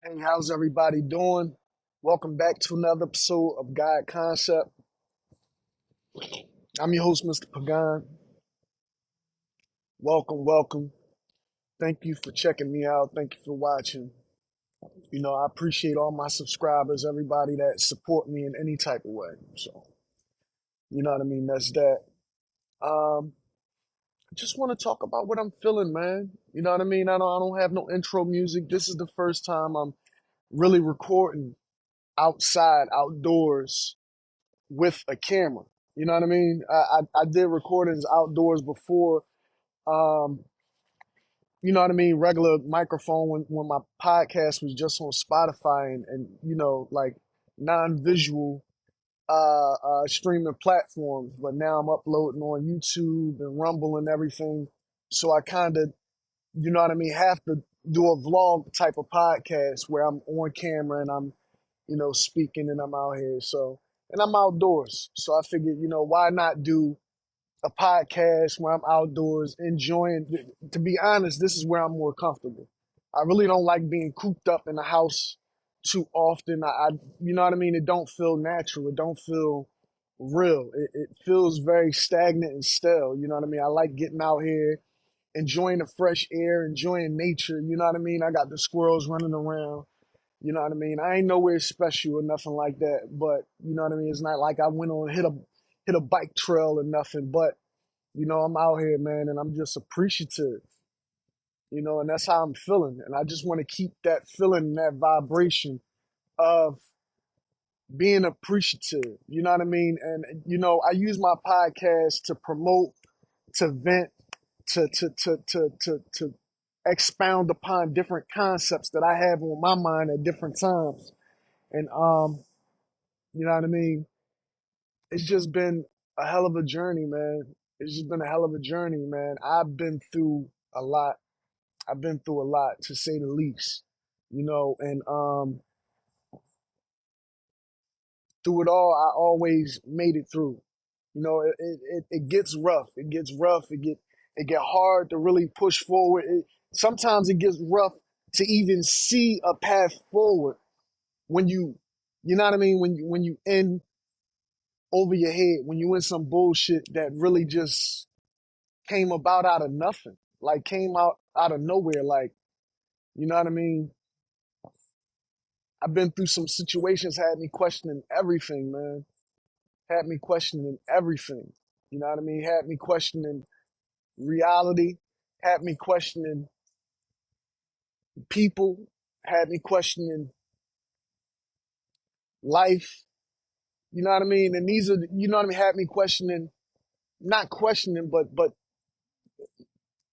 Hey, how's everybody doing? Welcome back to another episode of God Concept. I'm your host, Mr. Pagan. Welcome, welcome. Thank you for checking me out. Thank you for watching. I appreciate all my subscribers, everybody that support me in any type of way. So, you know what I mean? That's that. Um, I just want to talk about what I'm feeling, man. You know what I mean? I don't have no intro music. This is the first time I'm really recording outside, outdoors with a camera. You know what I mean? I did recordings outdoors before. Um, you know what I mean? Regular microphone when my podcast was just on Spotify and like non-visual streaming platforms. But now I'm uploading on YouTube and Rumble and everything. So I kind of, you know what I mean, have to do a vlog type of podcast where I'm on camera and I'm speaking and I'm out here. So, and I'm outdoors. So I figured, why not do a podcast where I'm outdoors enjoying. To be honest, this is where I'm more comfortable. I really don't like being cooped up in the house too often. You know what I mean? It don't feel natural. It don't feel real. It feels very stagnant and stale. You know what I mean? I like getting out here, enjoying the fresh air, enjoying nature. You know what I mean? I got the squirrels running around. You know what I mean? I ain't nowhere special or nothing like that, but you know what I mean? It's not like I went on hit a bike trail or nothing, but I'm out here, man, and I'm just appreciative, and that's how I'm feeling. And I just want to keep that feeling, that vibration of being appreciative. You know what I mean? And I use my podcast to promote, to vent, to expound upon different concepts that I have on my mind at different times. And you know what I mean? It's just been a hell of a journey, man. It's just been a hell of a journey, man. I've been through a lot. I've been through a lot, to say the least. And through it all, I always made it through. It gets rough. It gets rough. It get hard to really push forward. Sometimes it gets rough to even see a path forward when you know what I mean. When you in over your head, when you in some bullshit that really just came about out of nothing, like came out of nowhere, like you know what I mean. I've been through some situations had me questioning everything, man. Had me questioning everything. You know what I mean? Had me questioning reality. Had me questioning people. Had me questioning life. You know what I mean? And these are, you know what I mean? Had me questioning, not questioning, but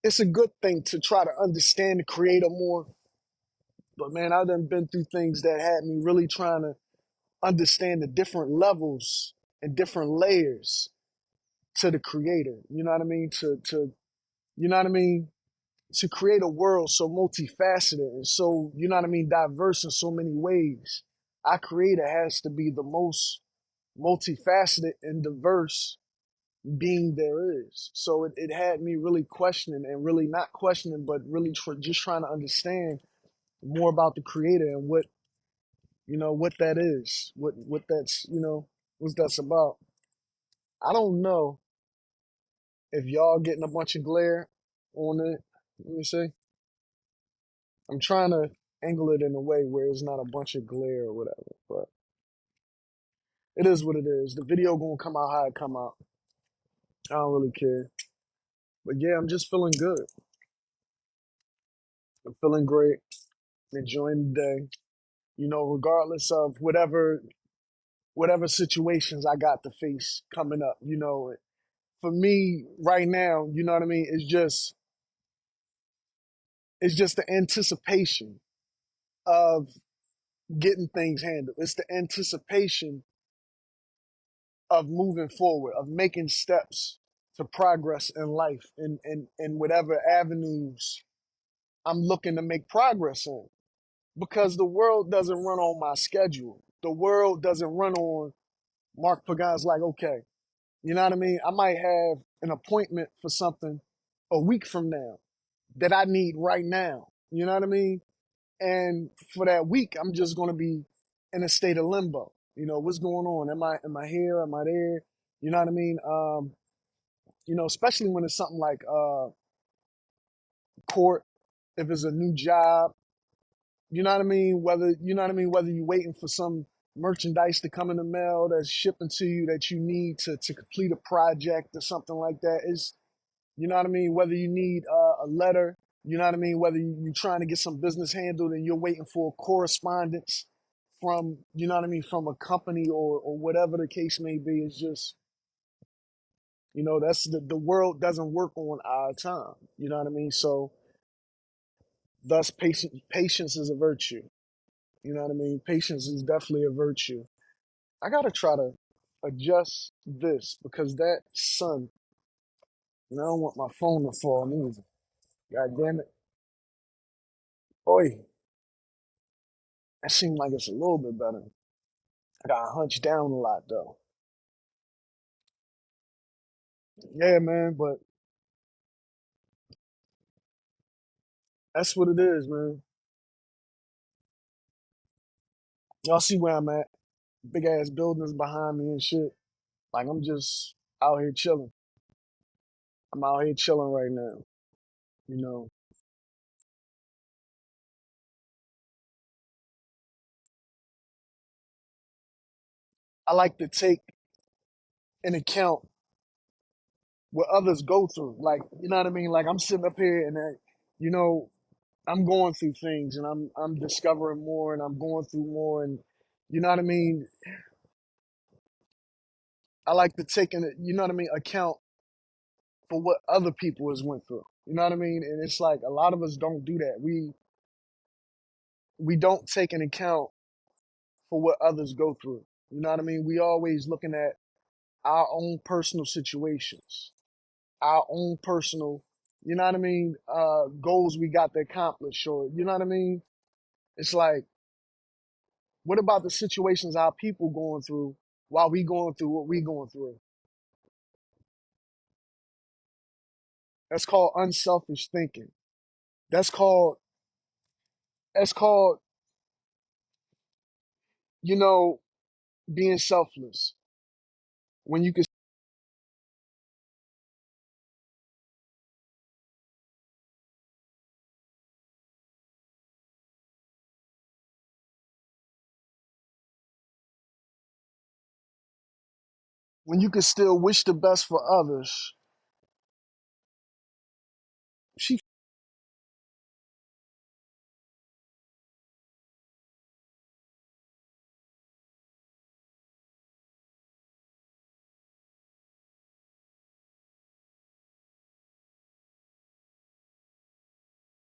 it's a good thing to try to understand the creator more. But man, I've done been through things that had me really trying to understand the different levels and different layers to the creator. You know what I mean? You know what I mean? To create a world so multifaceted and so, you know what I mean, diverse in so many ways. Our creator has to be the most multifaceted and diverse being there is. So it had me really questioning and really not questioning, but really just trying to understand more about the creator and what that is, what that's, what that's about. I don't know if y'all getting a bunch of glare on it. Let me see. I'm trying to angle it in a way where it's not a bunch of glare or whatever, but it is what it is. The video gonna come out how it come out. I don't really care. But yeah, I'm just feeling good. I'm feeling great, enjoying the day. Regardless of whatever situations I got to face coming up. For me right now, you know what I mean. It's just the anticipation of getting things handled. It's the anticipation of moving forward, of making steps to progress in life in whatever avenues I'm looking to make progress in. Because the world doesn't run on my schedule. The world doesn't run on Mark Pagan's like, okay, you know what I mean? I might have an appointment for something a week from now that I need right now. You know what I mean? And for that week, I'm just going to be in a state of limbo. You know, what's going on? Am I here? Am I there? You know what I mean? Especially when it's something like court, if it's a new job, you know what I mean? Whether you're waiting for some merchandise to come in the mail that's shipping to you that you need to complete a project or something like that. Is you know what I mean? Whether you need a letter, you know what I mean? Whether you're trying to get some business handled and you're waiting for a correspondence from, you know what I mean, from a company or whatever the case may be. It's just, that's the world doesn't work on our time. You know what I mean? So thus patience is a virtue. You know what I mean? Patience is definitely a virtue. I gotta try to adjust this because that sun, I don't want my phone to fall neither. God damn it. Oi, that seems like it's a little bit better. I got hunched down a lot though. Yeah, man, but that's what it is, man. Y'all see where I'm at? Big ass buildings behind me and shit. Like I'm just out here chilling. I'm out here chilling right now. You know, I like to take in account what others go through. Like, you know what I mean? Like I'm sitting up here and you know, I'm going through things and I'm discovering more and I'm going through more and you know what I mean? I like to take in, you know what I mean, account for what other people has went through. You know what I mean? And it's like a lot of us don't do that. We don't take an account for what others go through. You know what I mean? We always looking at our own personal situations, our own personal, you know what I mean, goals we got to accomplish, or you know what I mean? It's like, what about the situations our people going through while we going through what we going through? That's called unselfish thinking. That's called that's called, you know, being selfless. When you can when you can still wish the best for others. She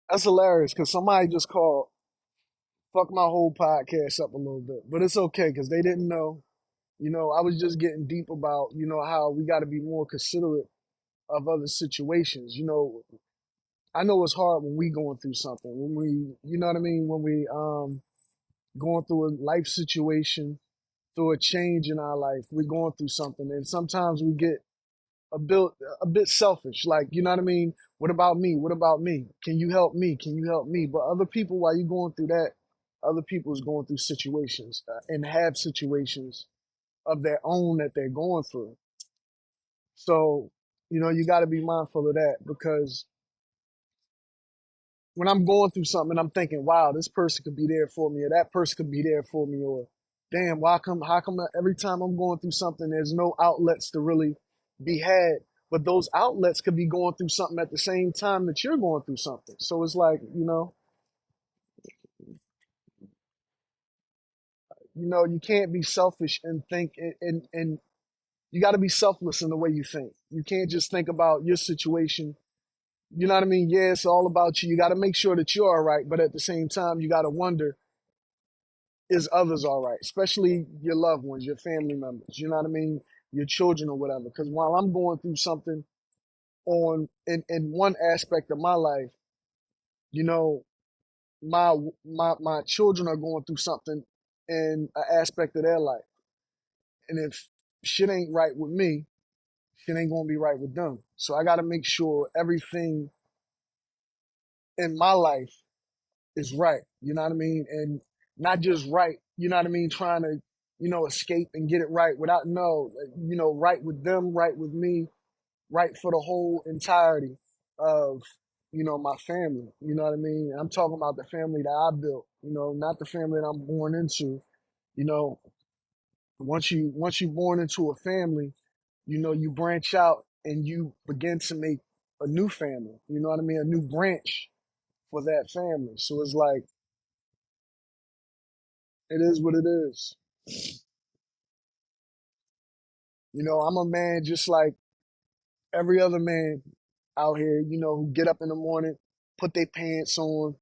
That's hilarious because somebody just called, fuck my whole podcast up a little bit, but it's okay because they didn't know. I was just getting deep about, how we got to be more considerate of other situations. I know it's hard when we going through something, when we, you know what I mean, when we going through a life situation, through a change in our life, we're going through something, and sometimes we get a bit a bit selfish. Like, you know what I mean? What about me? What about me? Can you help me? Can you help me? But other people, while you're going through that, other people is going through situations and have situations of their own that they're going through. So, you got to be mindful of that because when I'm going through something, I'm thinking, wow, this person could be there for me, or that person could be there for me, or damn, how come every time I'm going through something, there's no outlets to really be had, but those outlets could be going through something at the same time that you're going through something. So it's like, you can't be selfish and think, and you got to be selfless in the way you think. You can't just think about your situation. You know what I mean? Yeah, it's all about you. You got to make sure that you're all right, but at the same time, you got to wonder, is others all right, especially your loved ones, your family members, you know what I mean, your children or whatever. Because while I'm going through something in one aspect of my life, you know, my children are going through something in an aspect of their life, and if shit ain't right with me, shit ain't gonna be right with them. So I got to make sure everything in my life is right. You know what I mean? And not just right, you know what I mean, trying to, escape and get it right without no, right with them, right with me, right for the whole entirety of, my family. You know what I mean? I'm talking about the family that I built, not the family that I'm born into. You know, once you born into a family, you branch out and you begin to make a new family. You know what I mean? A new branch for that family. So it's like it is what it is. I'm a man just like every other man out here, who get up in the morning, put their pants on,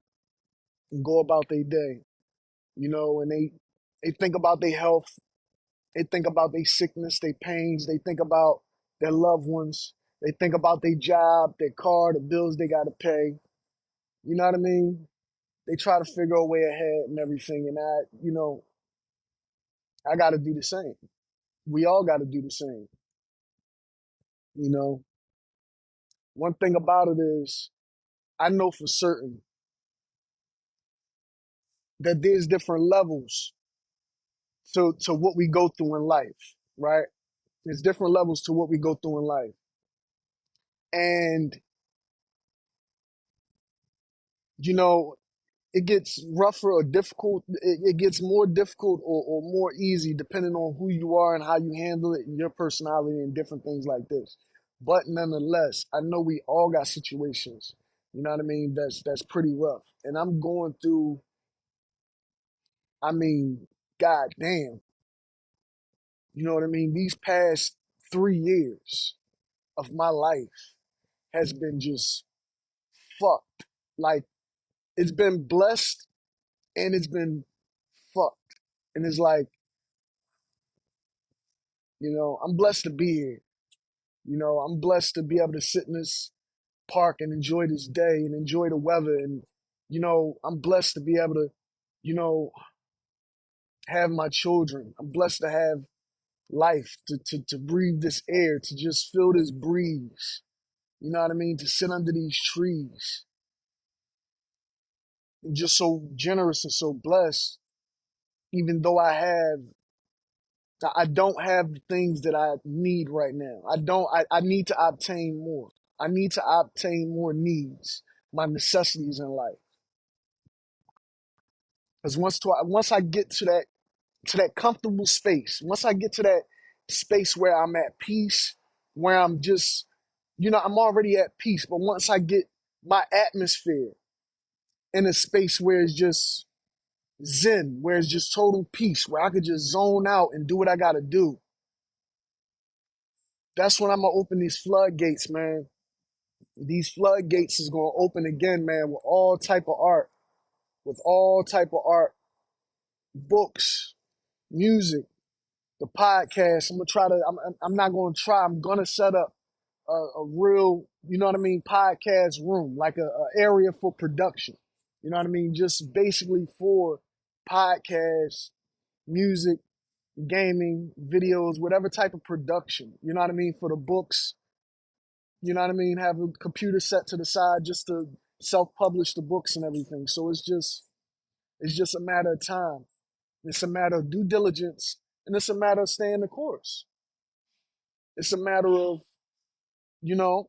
and go about their day. And they think about their health, they think about their sickness, their pains, they think about their loved ones, they think about their job, their car, the bills they gotta pay. You know what I mean? They try to figure a way ahead and everything, and I gotta do the same. We all gotta do the same. You know, one thing about it is I know for certain that there's different levels to what we go through in life, right? There's different levels to what we go through in life. And, you know, it gets rougher or difficult. It gets more difficult or more easy depending on who you are and how you handle it and your personality and different things like this. But nonetheless, I know we all got situations, you know what I mean, that's pretty rough. And I'm going through, I mean, god damn, you know what I mean? These past 3 years of my life has been just fucked. Like it's been blessed and it's been fucked. And it's like, I'm blessed to be here. I'm blessed to be able to sit in this park and enjoy this day and enjoy the weather. And, I'm blessed to be able to, you know, have my children. I'm blessed to have life, to breathe this air, to just feel this breeze. You know what I mean? To sit under these trees. I'm just so generous and so blessed, even though I don't have the things that I need right now. I need to obtain more. I need to obtain more needs, my necessities in life. Because once I get to that comfortable space, once I get to that space where I'm at peace, where I'm just, I'm already at peace. But once I get my atmosphere in a space where it's just zen, where it's just total peace, where I could just zone out and do what I gotta do, that's when I'm gonna open these floodgates, man. These floodgates is gonna open again, man, with all type of art, books, music, the podcast. I'm not gonna try. I'm gonna set up a real, you know what I mean, podcast room, like a area for production. You know what I mean, just basically for podcasts, music, gaming, videos, whatever type of production. You know what I mean, for the books. You know what I mean? Have a computer set to the side just to self-publish the books and everything. So it's just a matter of time. It's a matter of due diligence, and it's a matter of staying the course. It's a matter of, you know,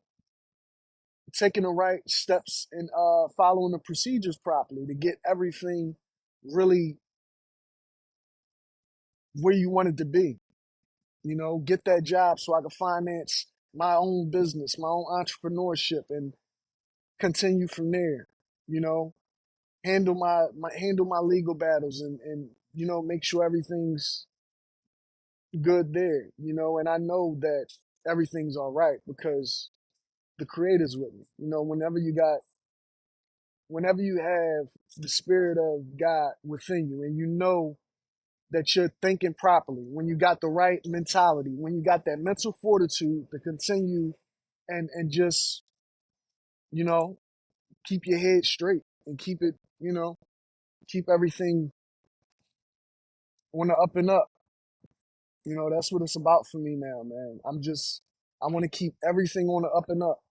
taking the right steps and following the procedures properly to get everything really where you want it to be. Get that job so I can finance my own business, my own entrepreneurship, and continue from there. You know, handle my legal battles and make sure everything's good there. And I know that everything's all right because the creator's with me. Whenever you have the spirit of God within you and you know that you're thinking properly, when you got the right mentality, when you got that mental fortitude to continue and just, you know, keep your head straight and keep it, keep everything on the up and up. That's what it's about for me now, man. I want to keep everything on the up and up.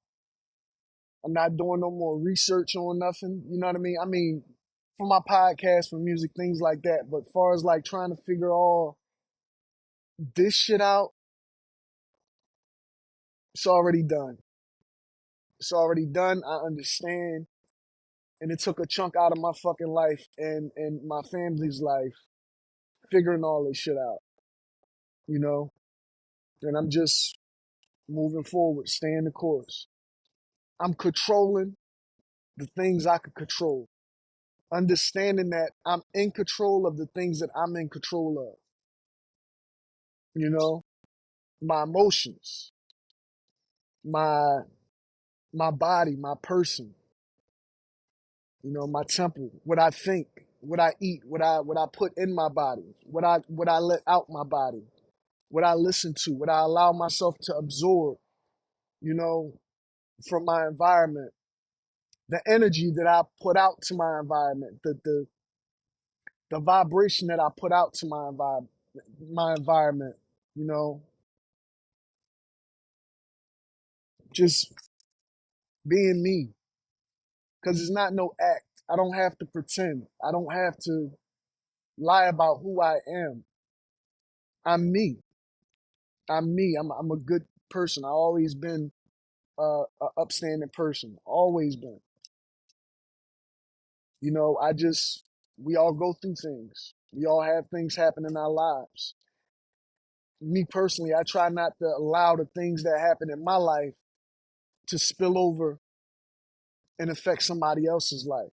I'm not doing no more research on nothing. You know what I mean? for my podcast, for music, things like that. But far as like trying to figure all this shit out, it's already done. It's already done. I understand. And it took a chunk out of my fucking life and my family's life figuring all this shit out, you know? And I'm just moving forward, staying the course. I'm controlling the things I could control, understanding that I'm in control of the things that I'm in control of, you know? My emotions, my my body, my person, you know, my temple, what I think, what I eat, what I put in my body, what I let out my body, what I listen to, what I allow myself to absorb, you know, from my environment, the energy that I put out to my environment, the vibration that I put out to my environment, you know, just being me. Cause it's not no act. I don't have to pretend. I don't have to lie about who I am. I'm me. I'm me. I'm a good person. I always been a upstanding person. Always been. You know, we all go through things. We all have things happen in our lives. Me personally, I try not to allow the things that happen in my life to spill over and affect somebody else's life.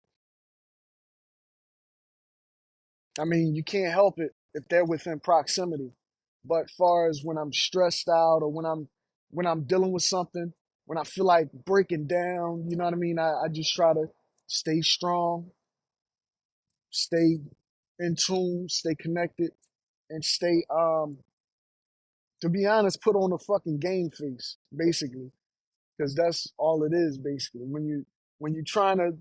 I mean, you can't help it if they're within proximity. But far as when I'm stressed out or when I'm dealing with something, when I feel like breaking down, you know what I mean? I just try to stay strong, stay in tune, stay connected, and stay to be honest, put on a fucking game face, basically. Because that's all it is, basically. When you trying to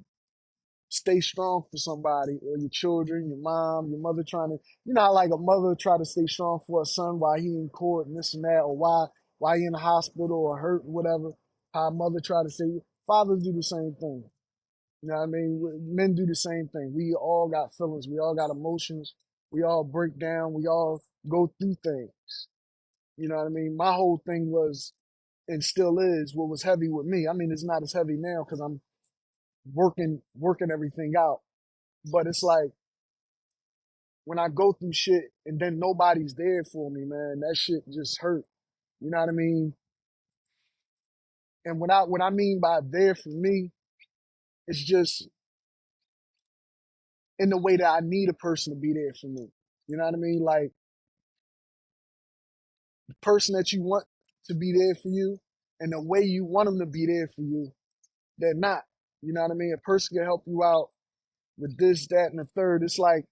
stay strong for somebody or your children, your mom, your mother trying to, you know how like a mother try to stay strong for a son while he in court and this and that, or why he in the hospital or hurt or whatever. How a mother try to say, fathers do the same thing. You know what I mean? Men do the same thing. We all got feelings. We all got emotions. We all break down. We all go through things. You know what I mean? My whole thing was and still is what was heavy with me. I mean, it's not as heavy now because I'm working everything out. But it's like when I go through shit and then nobody's there for me, man, that shit just hurt. You know what I mean? And what I mean by there for me, it's just in the way that I need a person to be there for me. You know what I mean? Like the person that you want to be there for you and the way you want them to be there for you, they're not. You know what I mean? A person can help you out with this, that, and the third. It's like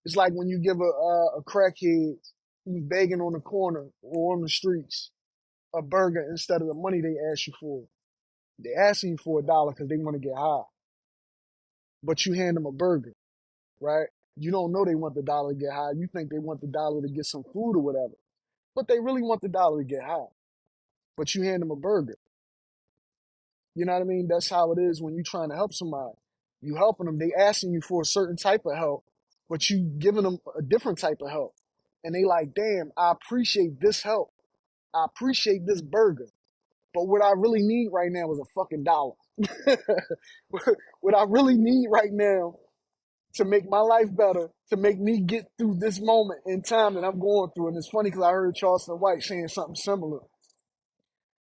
when you give a crackhead who's begging on the corner or on the streets a burger instead of the money they ask you for. They asking you for $1 because they want to get high, but you hand them a burger, right? You don't know they want the dollar to get high. You think they want the dollar to get some food or whatever, but they really want the dollar to get high. But you hand them a burger. You know what I mean? That's how it is when you're trying to help somebody. You helping them. They asking you for a certain type of help, but you giving them a different type of help. And they like, damn, I appreciate this help. I appreciate this burger. But what I really need right now is a fucking dollar. What I really need right now to make my life better, to make me get through this moment in time that I'm going through. And it's funny because I heard Charleston White saying something similar.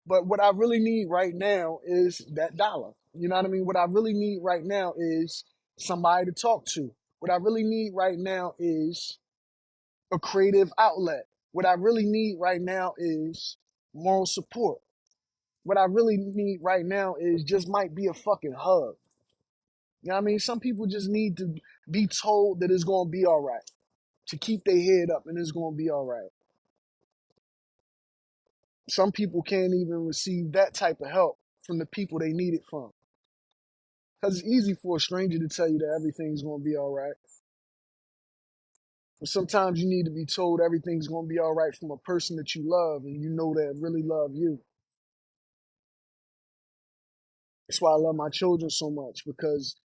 But what I really need right now is that dollar. You know what I mean? What I really need right now is somebody to talk to. What I really need right now is a creative outlet. What I really need right now is moral support. What I really need right now is just might be a fucking hug. You know what I mean? Some people just need to be told that it's going to be all right, to keep their head up and it's going to be all right. Some people can't even receive that type of help from the people they need it from. Because it's easy for a stranger to tell you that everything's going to be all right. But sometimes you need to be told everything's going to be all right from a person that you love and you know that really love you. That's why I love my children so much because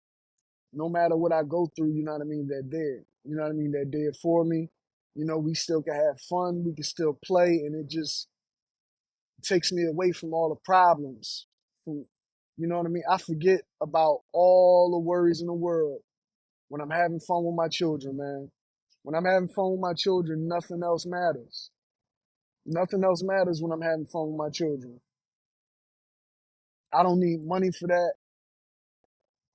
No matter what I go through, you know what I mean, they're there. You know what I mean? They're there for me. You know, we still can have fun, we can still play, and it just takes me away from all the problems. From, you know what I mean? I forget about all the worries in the world when I'm having fun with my children, man. When I'm having fun with my children, nothing else matters. Nothing else matters when I'm having fun with my children. I don't need money for that.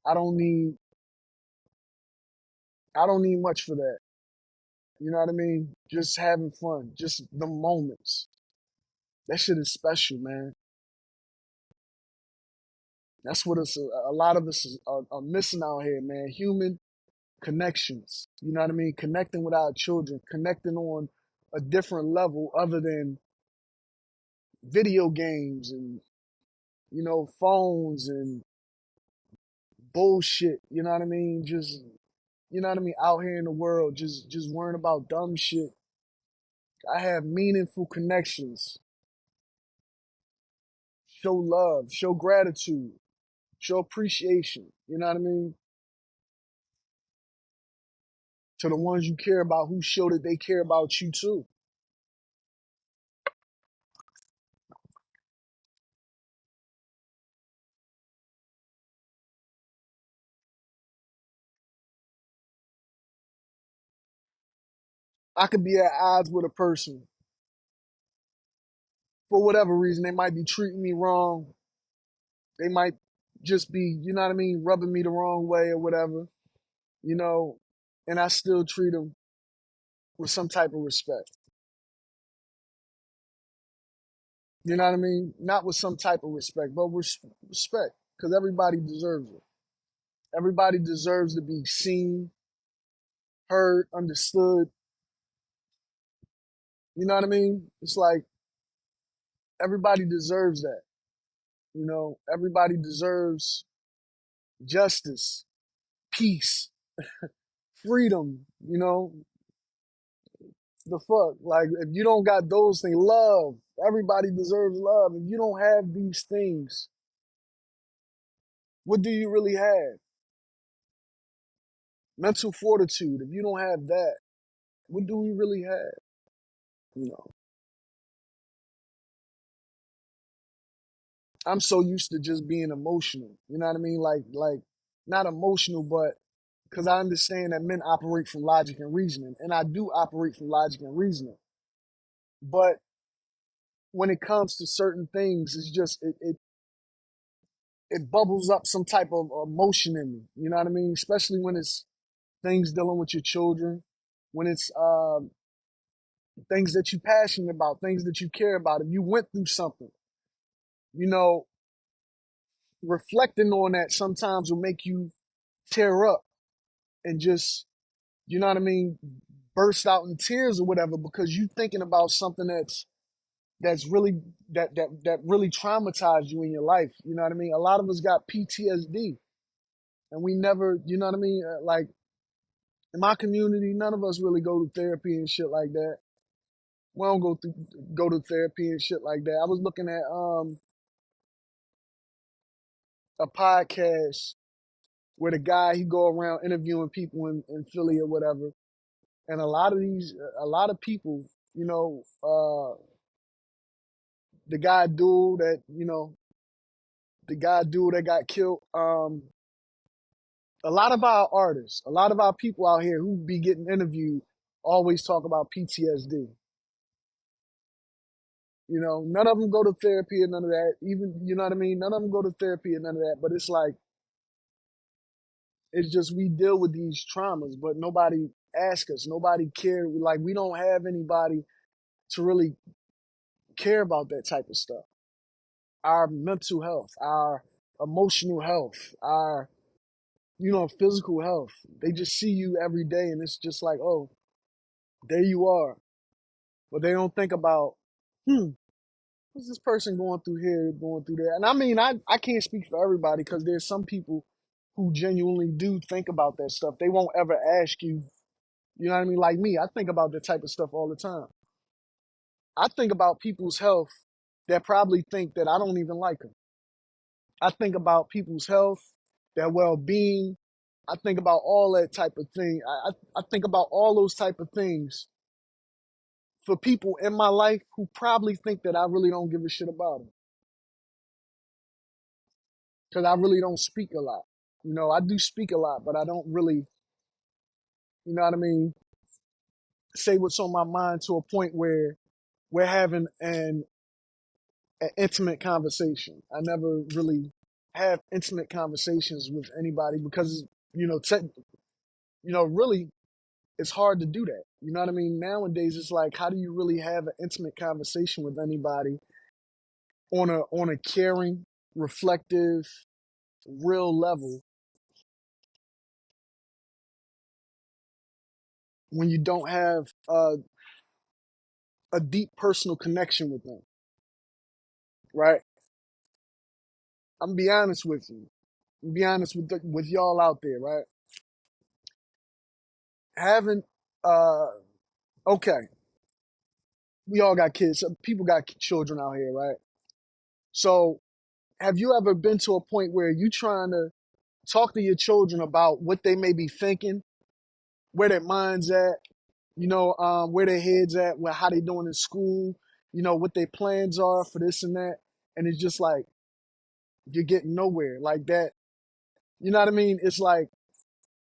I don't need I don't need much for that. You know what I mean? Just having fun, just the moments. That shit is special, man. That's what a lot of us are missing out here, man. Human connections. You know what I mean? Connecting with our children, connecting on a different level other than video games and, you know, phones and bullshit. You know what I mean? Just, you know what I mean? Out here in the world, just worrying about dumb shit. I have meaningful connections. Show love, show gratitude, show appreciation. You know what I mean? To the ones you care about who show that they care about you too. I could be at odds with a person for whatever reason. They might be treating me wrong. They might just be, you know what I mean, rubbing me the wrong way or whatever, you know, and I still treat them with some type of respect. You know what I mean? Not with some type of respect, but with respect, because everybody deserves it. Everybody deserves to be seen, heard, understood. You know what I mean? It's like everybody deserves that. You know, everybody deserves justice, peace, freedom. You know, the fuck? Like, if you don't got those things, love, everybody deserves love. If you don't have these things, what do you really have? Mental fortitude. If you don't have that, what do we really have? You know, I'm so used to just being emotional. You know what I mean? Like not emotional, but because I understand that men operate from logic and reasoning, and I do operate from logic and reasoning. But when it comes to certain things, it's just it bubbles up some type of emotion in me. You know what I mean? Especially when it's things dealing with your children, when it's things that you're passionate about, things that you care about. If you went through something, you know, reflecting on that sometimes will make you tear up and just, you know what I mean, burst out in tears or whatever because you thinking about something that's really that really traumatized you in your life. You know what I mean? A lot of us got PTSD and we never, you know what I mean? Like in my community, none of us really go to therapy and shit like that. We don't go to therapy and shit like that. I was looking at a podcast where the guy he go around interviewing people in Philly or whatever, and a lot of people, you know, the guy dude that you know, the guy dude that got killed. A lot of our artists, a lot of our people out here who be getting interviewed always talk about PTSD. You know, none of them go to therapy or none of that. Even, you know what I mean? None of them go to therapy or none of that. But it's like, it's just we deal with these traumas, but nobody asks us. Nobody care. Like, we don't have anybody to really care about that type of stuff. Our mental health, our emotional health, our, you know, physical health. They just see you every day and it's just like, oh, there you are. But they don't think about, hmm, what's this person going through here, going through there? And I mean, I can't speak for everybody because there's some people who genuinely do think about that stuff. They won't ever ask you, you know what I mean? Like me, I think about that type of stuff all the time. I think about people's health that probably think that I don't even like them. I think about people's health, their well being, I think about all that type of thing. I think about all those type of things for people in my life who probably think that I really don't give a shit about them because I really don't speak a lot. You know, I do speak a lot, but I don't really, you know what I mean, say what's on my mind to a point where we're having an intimate conversation. I never really have intimate conversations with anybody because you know, really, it's hard to do that. You know what I mean? Nowadays, it's like, how do you really have an intimate conversation with anybody on a caring, reflective, real level when you don't have a deep personal connection with them, right? I'm gonna be honest with you. I'm gonna be honest with y'all out there, right? Having uh okay, we all got kids. People got children out here, right? So, have you ever been to a point where you trying to talk to your children about what they may be thinking, where their minds at, where their heads at, how they doing in school, what their plans are for this and that, and it's just like you're getting nowhere like that. You know what I mean? It's like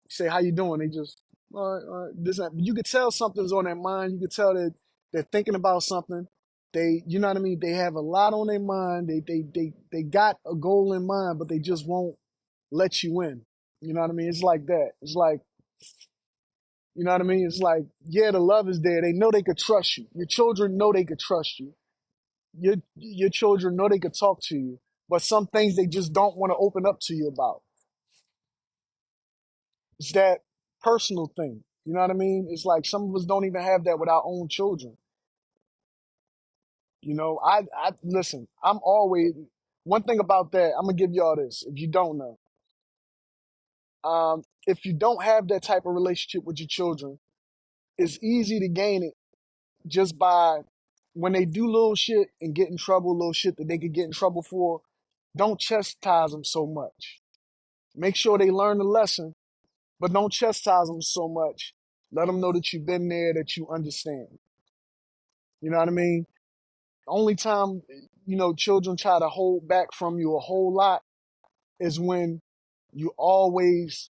say how you doing, they just all right, this and that. You could tell something's on their mind. You could tell that they're thinking about something. You know what I mean? They have a lot on their mind. They got a goal in mind, but they just won't let you in. You know what I mean? It's like that. It's like, you know what I mean? It's like, yeah, the love is there. They know they could trust you. Your children know they could trust you. Your children know they could talk to you. But some things they just don't want to open up to you about. It's that personal thing. You know what I mean? It's like some of us don't even have that with our own children. You know, I listen, I'm always, one thing about that, I'm gonna give y'all this, if you don't know. If you don't have that type of relationship with your children, it's easy to gain it just by when they do little shit and get in trouble, little shit that they could get in trouble for, don't chastise them so much. Make sure they learn the lesson, but don't chastise them so much. Let them know that you've been there, that you understand. You know what I mean? The only time, children try to hold back from you a whole lot is when you always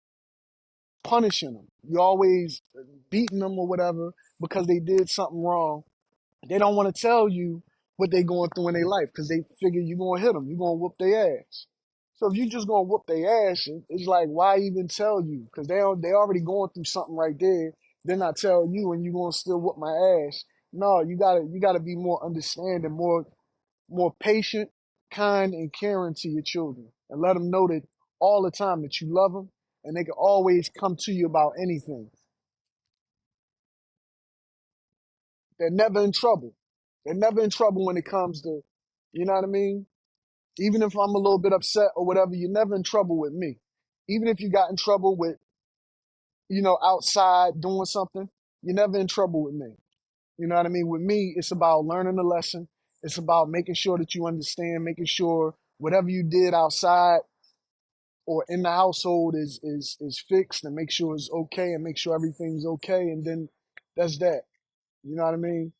punishing them. You always beating them or whatever because they did something wrong. They don't want to tell you what they going through in their life because they figure you're going to hit them. You're going to whoop their ass. So if you just going to whoop their ass, it's like, why even tell you? Because they already going through something right there. Then I tell you and you going to still whoop my ass. No, you gotta be more understanding, more patient, kind, and caring to your children, and let them know that all the time that you love them, and they can always come to you about anything. They're never in trouble. They're never in trouble when it comes to, you know what I mean? Even if I'm a little bit upset or whatever, you're never in trouble with me. Even if you got in trouble with, outside doing something, you're never in trouble with me. You know what I mean? With me, it's about learning the lesson. It's about making sure that you understand, making sure whatever you did outside or in the household is fixed, and make sure it's okay, and make sure everything's okay, and then that's that. You know what I mean?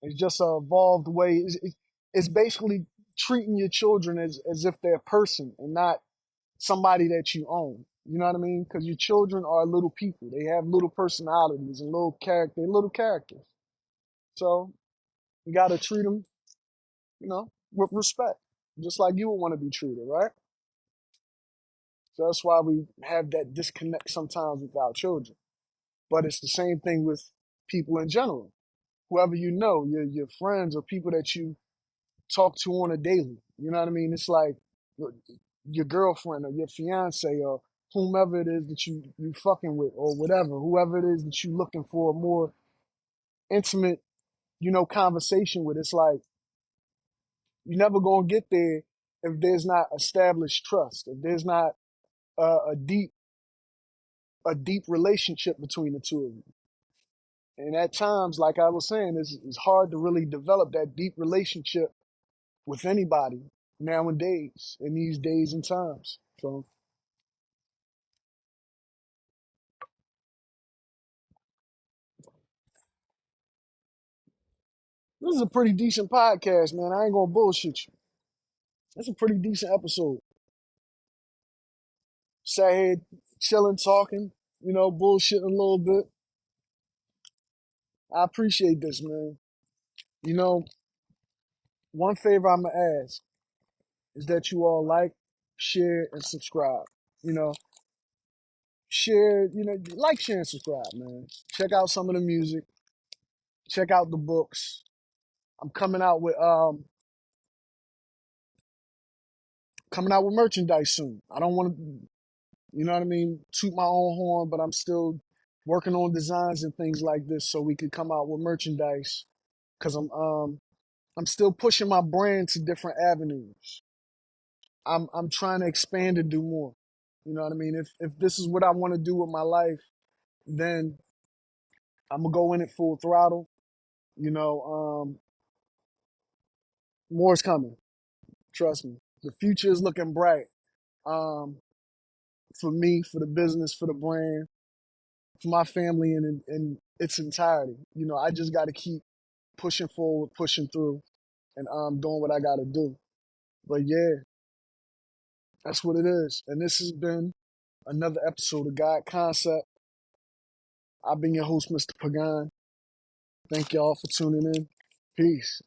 It's just a evolved way. It's basically treating your children as if they're a person and not somebody that you own. You know what I mean? Because your children are little people. They have little personalities and little characters. So you got to treat them, with respect, just like you would want to be treated, right? So that's why we have that disconnect sometimes with our children. But it's the same thing with people in general. Whoever you know, your friends or people that you talk to on a daily. You know what I mean? It's like your girlfriend or your fiance or whomever it is that you fucking with or whatever, whoever it is that you looking for a more intimate, conversation with. It's like you're never gonna get there if there's not established trust, if there's not a deep relationship between the two of you. And at times, like I was saying, it's hard to really develop that deep relationship with anybody nowadays in these days and times. So This is a pretty decent podcast, man. I ain't gonna bullshit you. It's a pretty decent episode. Sat here chilling, talking, bullshitting a little bit. I appreciate this, man. You know, one favor I'm gonna ask is that you all like, share, and subscribe. You know, share, like, share, and subscribe, man. Check out some of the music. Check out the books. I'm coming out with merchandise soon. I don't want to, toot my own horn, but I'm still working on designs and things like this so we could come out with merchandise. Cause I'm still pushing my brand to different avenues. I'm trying to expand and do more. You know what I mean? If this is what I want to do with my life, then I'm gonna go in it full throttle. You know, more is coming. Trust me. The future is looking bright. Um, for me, for the business, for the brand, for my family in its entirety. I just got to keep pushing forward, pushing through, and doing what I got to do. But yeah, that's what it is. And this has been another episode of God Concept. I've been your host, Mr. Pagan. Thank y'all for tuning in. Peace.